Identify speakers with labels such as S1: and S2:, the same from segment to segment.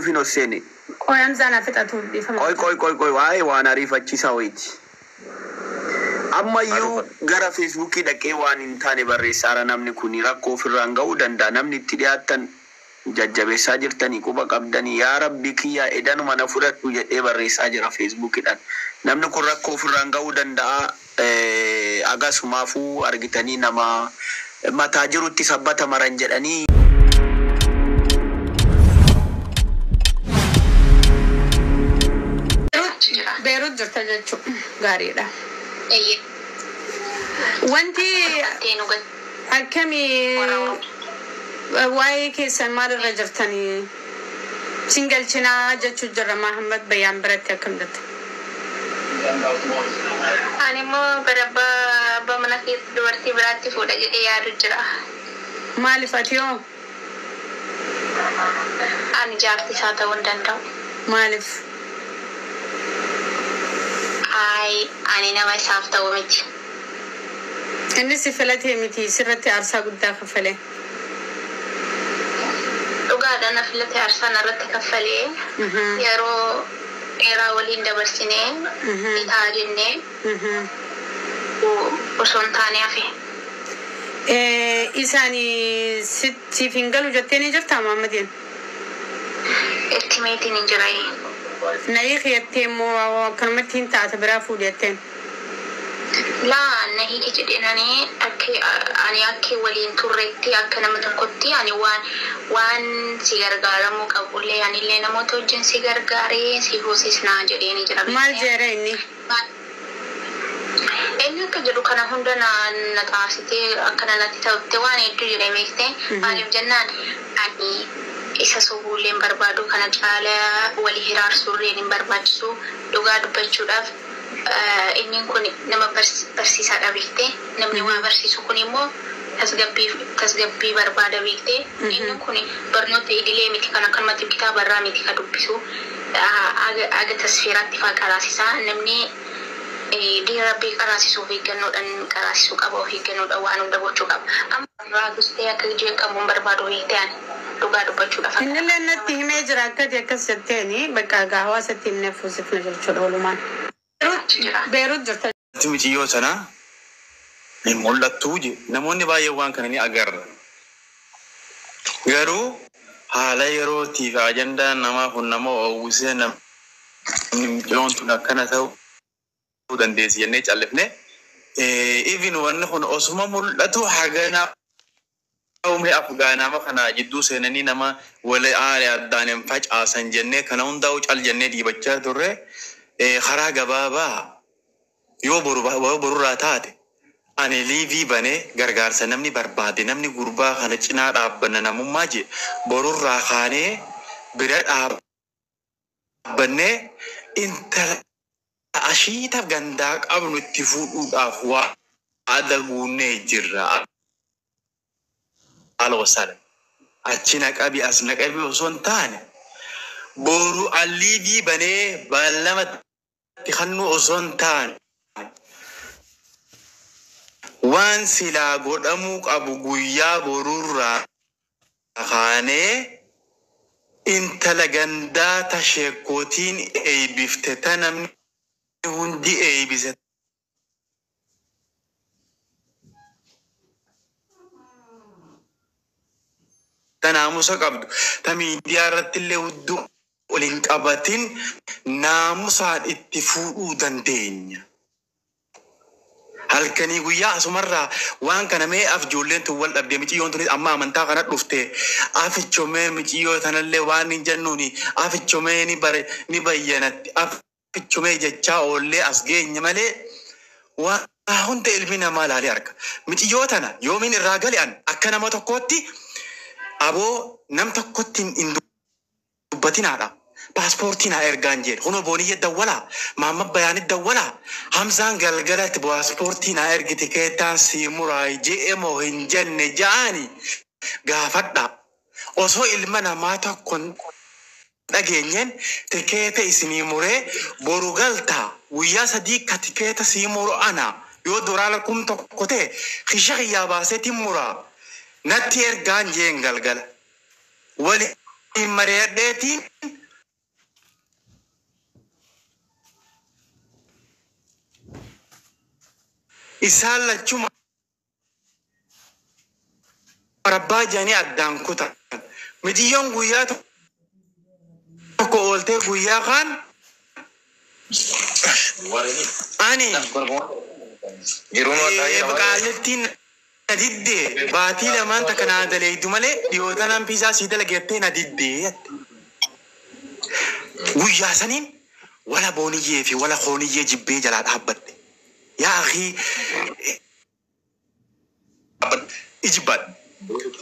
S1: fino seni.
S2: Koyam zana fitatu difama.
S1: Koi wae wana rifachisa waiti. Amma yu gara Facebooki dhaqee waan hin taane barreessaara namni kuni rakkoo ofirraan ga'uu danda'a. Namni itti dhiyaatan jajjabeessaa jirtanii quba qabdanii yaa rabbi kiyya edanuma na fudhadhu jedhee barreessaa jira Facebookidhaan. Namni kun rakkoo ofirraan ga'uu danda'a. Agasumaafuu argitanii nama mataa jirutti sabbata maran jedhanii.
S2: Beirut jirta jechuun gaariidha. Wanti akkamii waa'ee keessan maalirra jirtanii singalchinaa jechuu jirra Mahammad Bayyaan biratti akkam jirta?
S3: Ani immoo bara mana keessa dubartii biraatti fuudha jedhee yaadu jira.
S2: Maaliif ati hoo?
S3: Ani jaartii isaa ta'uu hin danda'u.
S2: Maaliif?
S3: Ani nama isaaf ta'u miti.
S2: Inni si filatee miti sirratti aarsaa guddaa kaffalee.
S3: Dhugaadhaan filatee aarsaa narratti kaffalee yeroo dheeraa waliin dabarsinee itaa jennee osoo hin taane hafe.
S2: Isaanii siif hin galu jettee ni jirtaa Mahammadiin?
S3: Itti meetiin hin jira.
S2: Nayii keettee immoo akkanumatti hin taate biraa fuudhetteen?
S3: Laa nahii jedhanii ani akka waliin turreetti akka nama tokkotti ani waan si gargaaramuu qabullee anillee namoota wajjin si gargaaree si hoosisnaa jedheen jira.
S2: Maal jeera inni?
S3: Inni akka jedhu kana hunda na taasitee akkana natti ta'utti waan hedduu jira beektee maaliif jennaan ani isa sobuulleen barbaadu kana caalaa walii hiraarsuurreen hin barbaachisu dhugaa dubbachuudhaaf. Inni kun nama barsiisaadha beektee namni waan barsiisu kun immoo tasgabbii barbaada beektee inni kun barnoota idilee miti kan akkanumatti kitaabarraa miti kan dubbisu aga tasfeeraatti faa qaraasisaa namni diirabbii qaraasisuuf eeggannoodhaan qaraasisuu qaba of eeggannoodhaan waan hunda gochuu qaba. Amma irraa gustee akka jeeqamuun barbaadu beektee ani dhugaa dubbachuudhaaf.
S2: Innillee natti himee jira akkati akkas jetteeni bakka gaa hawaasatti himnee fuusifna jechuudha walumaan. Beirut jirta.
S4: Miciyyoo sana hin mul'attuu je namoonni baay'een waan kana ni agarra. Garuu haala yerootiif ajandaan namaa kun nama oowwisee namni miciyyoon tun akkana ta'uu dandeessi jennee callifne. Even wanni kun osuma mul'atu haganaa umri Afgaanama kana jidduu seenanii nama wal aalee addaan hin facaasan jennee kana hundaa'u cal jennee dhiibachaa turre. Karaa gabaabaa yoo borurraa taate ani liivii banee gargaarsa namni barbaade namni gurbaa kana cinaa dhaabbanna namummaa je borurraa kaanee bira dhaabbannee intala ashiitaaf gandaa qabnu itti fuudhuudhaaf waa adaguunnee jirra. Alwasala achi naqabi as naqabi osoo hin taane boru aliivii banee baalama Tikhannu osoo taane waan silaa godhamuu qabu guyyaa borurraa kaanee intala gandaa tasheekkootiin eeybifte ta namni hundi eeybise. Ta naamusa qabdu ta miidiyaa irratti illee hudduu olin qabatin naamusaan itti fuudhuu dandeenya. Halkanii guyyaa asumarraa waan kana mee afjoolleen tun wal dhabdee miciyyoon tunis amma amantaa kana dhufte afichomee miciyyoo tanallee waan hin jennuuni afichomee ni bayyanatti afichomee jechaa oollee as geenya malee waan hunda ilmi namaa laalee arga. Miciyyoo tana yoomiin irraa gale'an akka nama tokkootti aboo nam tokkotti hin dubbatinaadha. Paaspoortiin haa ergaan jedhe huno booniyye dawwalaa Mahammad Bayyaanit dawwalaa Hamzaan galgalatti paaspoortiin haa ergi tikeettaan sii muraay je'e moo hin jenne ja'ani gaafadha osoo ilma namaa tokkon dhageenyeen tikeeta isinii muree boru galtaa guyyaa sadii ka tikeeta sii muru ana yoo duraala kum tokko ta'e kisha kiyyaa baaseetiin muraa natti ergaan jeen galgala wali mari'adheetiin isaan lachuma rabbaa jaanii addaan kutan miciyyoon guyyaa tokko ooltee guyyaa kaan ani baqaalettiin nadidde baatii lamaan takka naa daleeydu malee dhiyootan hampiisaa sii dalageettee nadidde guyyaa saniin wala booniyyee fi wala kooniyyee jibbee jalaa dhaabbatte yaa akhi ijibbaadha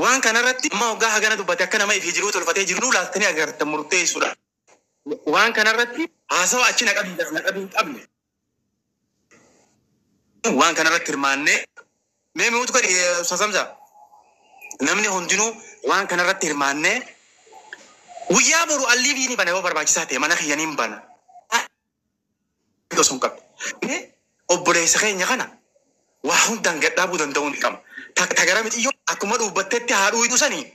S4: waan kanarratti amma waggaa hagana dubbate akka nama ifii jiruu tolfatee jirnu laattanii agartan murteessuudha waan kanarratti haasawa achi naqabii qabne waan kanarratti hirmaannee mee mi'uutu gadi sasamsa namni hundinuu waan kanarratti hirmaannee guyyaa boru alliibiini bana yoo barbaachisaa ta'e mana kiyyaniin bana osoo hin qabne obboleessa keenya kana waa hundaan gadhaabuu danda'uu ni qaba tagara mitiyyoo akkuma dhuubbattetti haadhuu hidhu sanii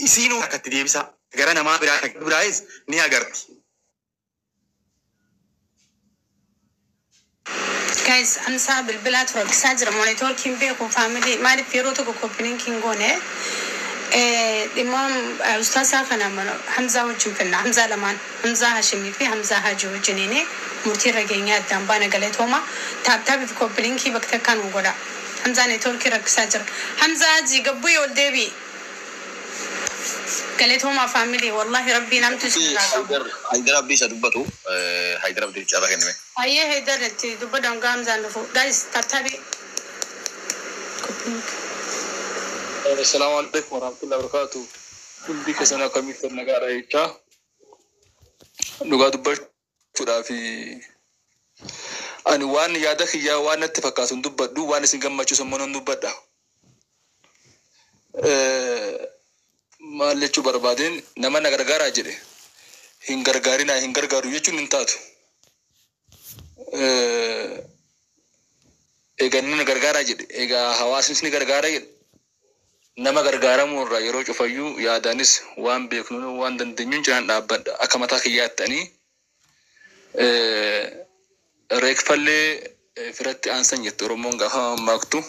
S4: isiinuu akkatti deebisa gara namaa biraayis ni agarti.
S2: Guys, amsa bilbilaat rakkisaa jira monitor kin beeku family maaliif yeroo tokko koppiniin kin goone dhimma ustaasaa kana Hamzaa wajjin finna Hamzaa lamaan Hamzaa Hashimii fi Hamzaa Hajii wajjiniin murtii rageenyaa addaan baana galatooma taaptaabiif koppiniin kii bakka takkaan godha Hamzaa networkii rakkisaa jira Hamzaa Hajii gabbuu yoo deebii galatooma family wallahi rabbii namtu
S5: Haydar Abdii isa dubbatu Haydar Abdii carraa kenname.
S2: Ayyee Haydar itti dubbadha hangaa Hamzaan dhufu guys taaptaabii
S6: Assalamu alaikum warahmatullahi wabarakatuh. Kulli kesana kamitti nagara jecha dhugaa dubbachuudhaa fi ani waan yaada kiyyaa waan natti fakkaatu dubbadhu waan isin gammachiisu immoo dubbadha. Maal jechuu barbaadeen nama na gargaaraa jedhe hin gargaarinaa hin gargaaru jechuun hin taatu. Egaa inni na gargaaraa jedhe egaa hawaasnis ni gargaaraa jedhe. Nama gargaaramuu irraa yeroo cufayyuu yaadaanis waan beeknu waan dandeenyuun jiraan dhaabbadha akka mataa kiyyaatti reekfallee firatti aansan jette Oromoon gaafa mammaaktu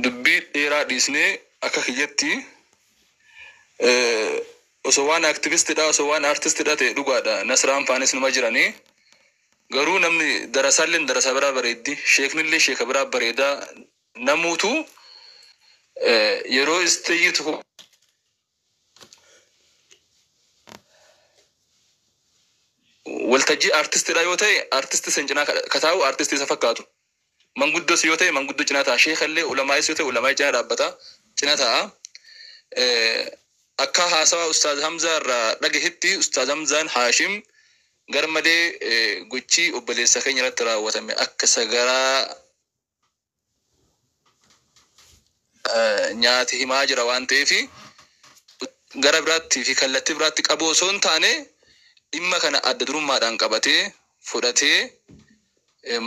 S6: dubbii dheeraa dhiisnee akka kiyyatti osoo waan aktivistidha osoo waan artistidha ta'e dhugaadha Nasraan faanis numa jiranii garuu namni darasaallee darasaa biraa bareeddi sheeknillee sheeka biraa bareedaa namuutu yeroo istayitu waltajjii artistidha yoo ta'e artisti sen cinaa kataa'u artisti isa fakkaatu manguddoos yoo ta'e manguddoo cinaa ta'a sheekallee ulamaayis yoo ta'e ulamaayii cinaa dhaabbata cinaa ta'a akka haasawa Ustaaz Hamzaa irraa dhagahetti Ustaaz Hamzaan Haashim garmalee gochii obboleessa keenya irratti raawwatame akka sagaraa nyaati himaa jira waan ta'eef gara biraatti fi kallattii biraatti qabu osoo hin taane dhimma kana adda durummaadhaan qabatee fudhatee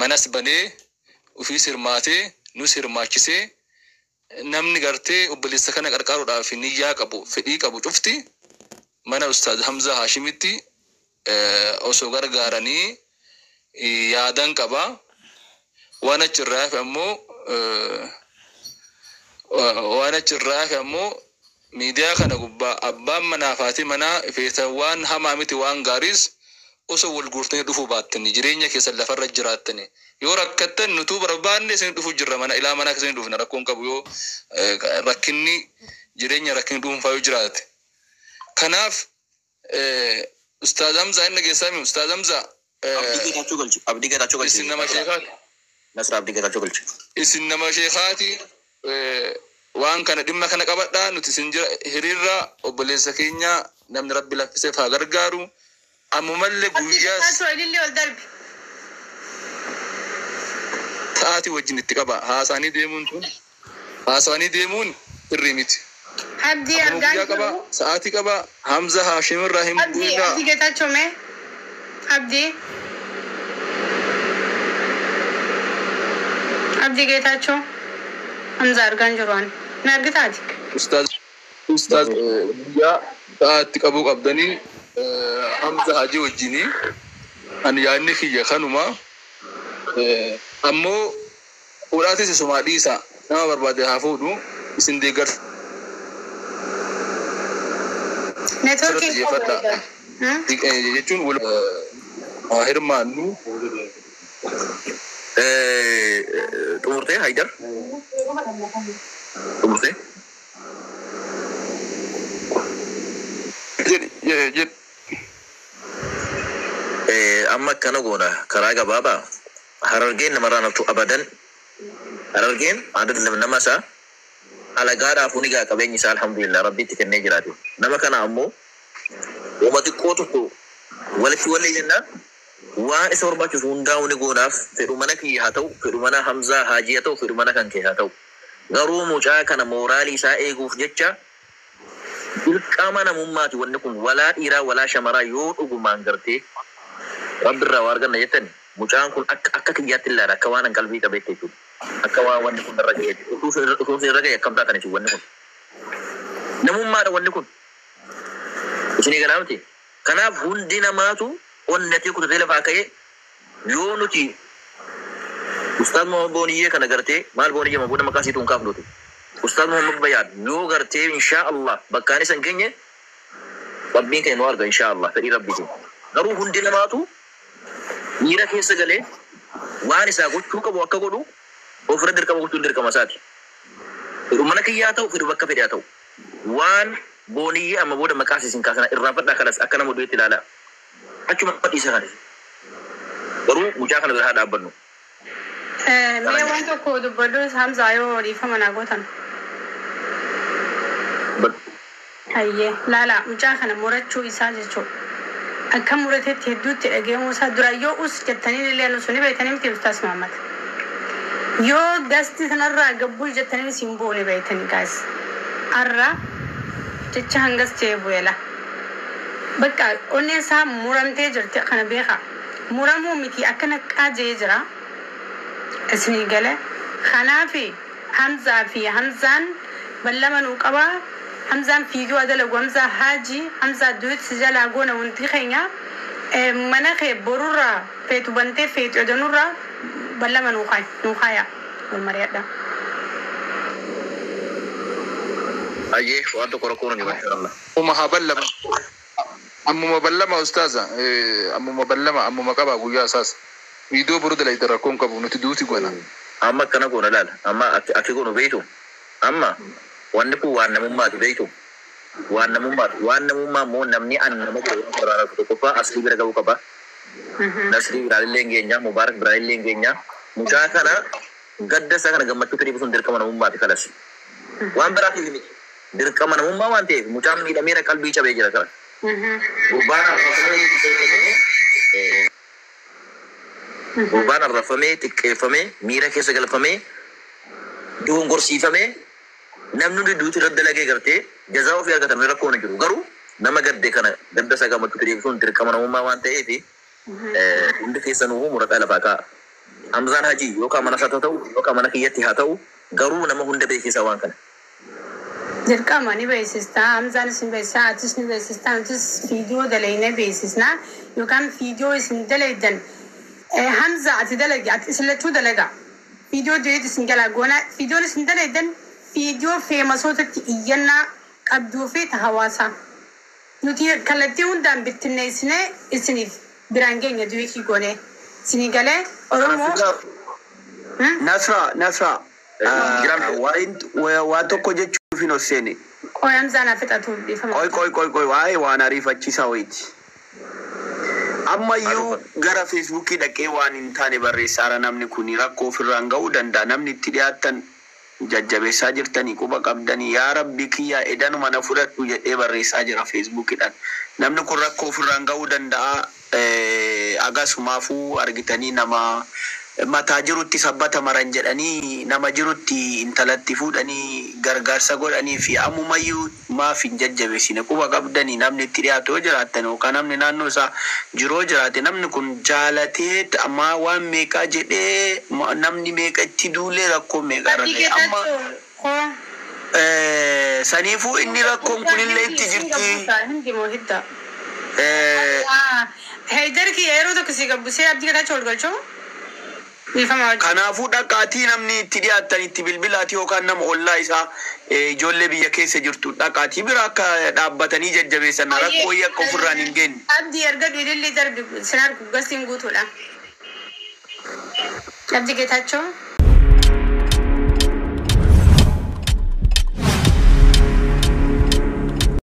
S6: manas banee ofii hirmaatee nus hirmaachisee namni gartee obboleessa kana qarqaaruudhaaf niyyaa qabu fedhii qabu cufti mana Ustaaz Hamzaa Haashimitti osoo gargaaranii yaadan qaba waan achirraa ammoo miidiyaa kana gubbaa abbaan manaa fi manaa feetawwan hamaa miti waan gaariis osoo wal guurtanii dhufuu baattanii jireenya keessan lafarra jiraattanii yoo rakkattan nutuu barbaanne isin dhufuu jirra mana ilaa manaa keessan dhufna rakkoon qabu yoo rakkinni jireenya rakkinni dhuunfaa yoo jiraate kanaaf Ustaaz Hamzaa inni geessame Ustaaz Hamzaa
S5: Abdii Geetaachoo galchi
S6: isin nama sheekaati
S5: Nasra Abdii Geetaachoo galchi
S6: isin nama sheekaati waan kana dhimma kana qabadhaa nuti isin jira hiriirra obboleessa keenya namni rabbi laffiseef haa gargaaru ammumallee guyyaas ta'aati wajjin itti qaba haasaanii deemuun sirrii miti
S2: Abdii argaan
S6: qaba sa'aatii qaba Hamzaa Haashim irraa hin bu'inaa
S2: Abdii Geetaachoo mee Abdii Geetaachoo Hamzaa argaan jiruan na argitaati
S6: Ustaaz guyyaa sa'aatti qabuu qabdanii Hamzaa Hajii wajjinii ani yaadni kiyya kanuma ammoo fuudhaatis isumaa dhiisa nama barbaade haa fuudhu isin deeggar
S2: Networking
S6: xiyyeeffadha jechuun wal hirmaannu
S5: xumurtee Haydar xumurtee amma akkana goona karaa gabaabaa Harargeen namarraa naftu abadan Harargeen adda nama isaa alagaadhaaf unigaa qabeenyi isaa alhamdulillah rabbiitti kennee jiraatu nama kana ammoo wama xiqqoo tokko walitti wallee jennaan waan isa barbaachisu hundaa uni goonaaf fedhu mana kiyya haa ta'u fedhu mana Hamzaa Haajii haa ta'u fedhu mana kan kee haa ta'u garuu mucaa kana mooraalii isaa eeguuf jecha dirqama namummaati wanni kun walaa dhiiraa walaa shamaraa yoo dhugumaan gartee rabbirraa waa arganna jettan mucaan kun akka kiyyaatti ilaala akka waan qalbii qabeette jechuudha akka waa wanni kun irra ga'e utuu irra ga'e akkam taatan jechuudha wanni kun namummaadha wanni kun isinii galaamti kanaaf hundi namaatu onnatee kutatee lafaa ka'ee yoo nuti Ustaaz Muhammad Booniyyee kana gartee maal Booniyyee mabuudha maqaa siituu hin kaafnuuti Ustaaz Muhammad Bayyaan yoo gartee inshaa Allah bakkaan isan keenye rabbiin keenya nu arga inshaa Allah fedhii rabbiitiin garuu hundi namaatu miira keessa galee waan isaa gochuu qabu akka godhu ofirra dirqama gochuun dirqama isaati. Fedhu mana kiyyaa ta'u fedhu bakka fedhaa ta'u waan Booniyyee amma booda maqaa isin kaasana irraanfadhaa kanas akka nama du'eetti ilaalaa achuma fadhiisa kanis garuu mucaa kana bira haa dhaabbannu.
S2: Mee waan tokko dubbadhu Hamzaa yoo dhiifama naa gootan. Hayyee laala mucaa kana murachuu isaa jechuudha. Akka murateetti hedduutti dhageemuu isaa dura yoo us jettanii illee nu suni beektanii miti Ustaas Muhammad. Yoo gasti sanarraa gabbuu jettanii isin boone beektanii gaas. Arra jecha hangas ta'e bu'eela. Bakka onneen isaa muramtee jirti kana beeka. Muramuu miti akkana qaajee jira. Isinii gale kanaafi Hamzaa fi Hamzaan ballama nuu qabaa. Hamzaan fiiguu adalagu Hamzaa Haajii Hamzaa duuti jalaa goona wanti keenya mana kee borurraa feetu bantee feetu edanurraa ballama nuu kaaya wal mari'adha.
S5: Ayyee waan tokko rakkoon ni bashara
S6: ammuma ballama ustaaza ammuma ballama ammuma qaba guyyaa isaas viidiyoo boruu dalayta rakkoon qabu nuti duuti goona
S5: amma kana goona laala amma ati goonu beeytu amma wanni kun waan namummaati beeytu waan namummaa moo namni an nama godhu tokko faa asli bira ga'uu qaba nasri biraalillee ngeenya mubaarak biraalillee ngeenya mucaa kana gadda isaa kana gammachuu fedhii sun dirqama namummaati kalas waan biraatiif miti dirqama namummaa waan ta'eef mucaan miidhameera qalbii cabee jira kana gurbaan arrafamee xiqqeeffamee miira keessa galfamee dogongorsiifamee namni duuti irra dalagee gartee jazaa ofii argatan rakkoon jiru garuu nama gadde kana gadda isaa gammachuu fedhii sun dirqama namummaa waan ta'eef hundi keessanuu murataa lafaa kaa'a. Hamzaan Hajii yookaan mana isaa ta'u yookaan mana kiyyatti haa ta'u garuu nama hunda beeksisaa waan kana.
S2: Dirqama ni beeksistaa Hamzaan isin beeksisaa atis ni beeksistaa nutis viidiyoo dalaynee beeksisnaa yookaan viidiyoo isin dalaydan Hamzaa ati dalagi ati isin lachuu dalagaa viidiyoo du'eet isin galaa goonaa viidiyoon isin dalaydan viidiyoo feemasootatti iyyannaa qabduu fi hawaasaa nuti kallattii hundaan bittinneessinee isiniif biraan geenya du'eetii goonee isinii galee Oromoo.
S1: Nasra waan tokko jechuuf hin hosseene.
S2: Qoy Hamzaan afixatu dhiifama.
S1: Qoy waa'ee waan ariifachiisaa wayiiti. Ammayyuu gara Feesbuukii dhaqee waan hin taane barreessaara namni kun rakkoo ofirraan ga'uu danda'a namni itti dhiyaattan jajjabeessaa jirtanii quba qabdanii yaa rabbi kiyyaa edanuma na fudhadhu jedhee barreessaa jira Feesbuukiidhaan. Namni kun rakkoo ofirraan ga'uu danda'a agasumaafuu argitanii nama mataa jirutti sabbata maran jedhanii nama jirutti intalatti fuudhanii gargaarsa godhanii fi ammumayyuu maaf hin jajjabeessine quba qabdanii namni itti dhiyaatu yoo jiraattan yookaan namni naannoo isaa jiroo jiraate namni kun jaalatee amma waan meeqaa jedhee namni meeqa itti duulee rakkoo meeqa irra ga'e amma saniifuu inni rakkoon kunillee itti jirti.
S2: Haydar kiyya yeroo tokko si gabbisee abdii gadacha ol galchoo.
S1: Kanaafuu dhaqaatii namni itti dhiyaatan itti bilbilaati yookaan nama ollaa isaa ijoollee biyya keessa jirtu dhaqaatii bira akka dhaabbatanii jajjabeessan rakkoo akka ofirraan hin geenye.
S2: Abdii erga dhiirri darbi sinar guggastiin guutuudha. Abdii Geetaachoo.